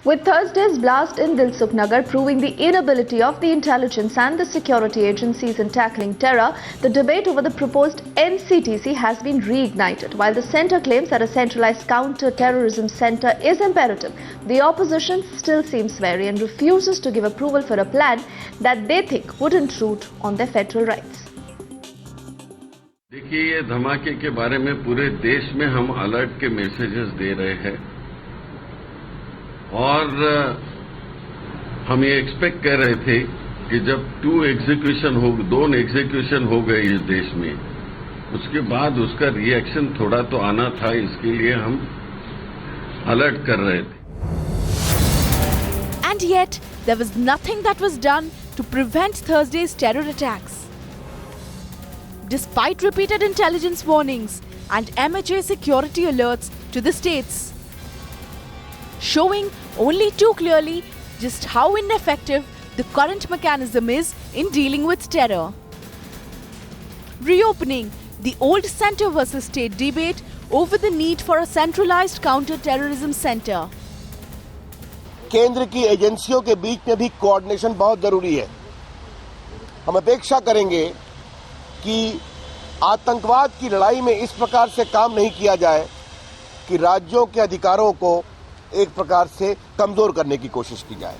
With Thursday's blast in Dilsukh Nagar proving the inability of the intelligence and the security agencies in tackling terror, the debate over the proposed NCTC has been reignited. While the centre claims that a centralised counter-terrorism centre is imperative, the opposition still seems wary and refuses to give approval for a plan that they think would intrude on their federal rights. देखिए, ये धमाके के बारे में पूरे देश में हम अलर्ट के मैसेजेस दे रहे हैं और हम ये एक्सपेक्ट कर रहे थे कि जब दो एग्जीक्यूशन हो गए इस देश में, उसके बाद उसका रिएक्शन थोड़ा तो आना था। इसके लिए हम अलर्ट कर रहे थे। And yet, there was nothing that was done to prevent Thursday's terror attacks. Despite repeated intelligence warnings and MHA security alerts to the states, showing only too clearly just how ineffective the current mechanism is in dealing with terror. Reopening the old centre versus state debate over the need for a centralised counter-terrorism centre. केंद्र की एजेंसियों के बीच में भी coordination बहुत जरूरी है। हम अपेक्षा करेंगे कि आतंकवाद की लड़ाई में इस प्रकार से काम नहीं किया जाए कि राज्यों के अधिकारों को एक प्रकार से कमजोर करने की कोशिश की जाए।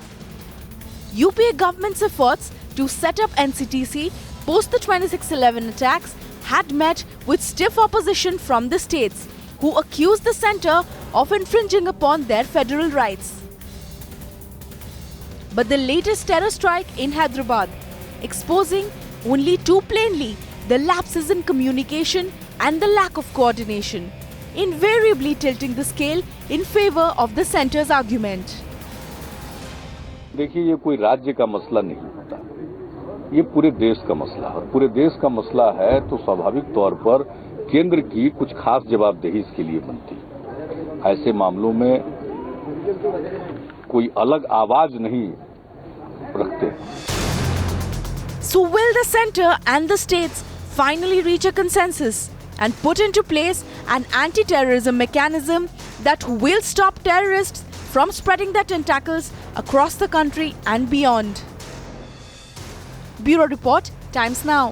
UPA government's efforts to set up NCTC post the 26/11 attacks had met with stiff opposition from the states, who accused the centre of infringing upon their federal rights. But the latest terror strike in Hyderabad, exposing only too plainly the lapses in communication and the lack of coordination, invariably tilting the scale in favor of the centre's argument. देखिए, ये कोई राज्य का मसला नहीं होता, ये पूरे देश का मसला है। पूरे देश का मसला है तो स्वाभाविक तौर पर केंद्र की कुछ खास जवाबदेही इसके लिए बनती। ऐसे मामलों में कोई अलग आवाज नहीं रखते। So will the centre and the states finally reach a consensus and put into place an anti-terrorism mechanism that will stop terrorists from spreading their tentacles across the country and beyond? Bureau Report, Times Now.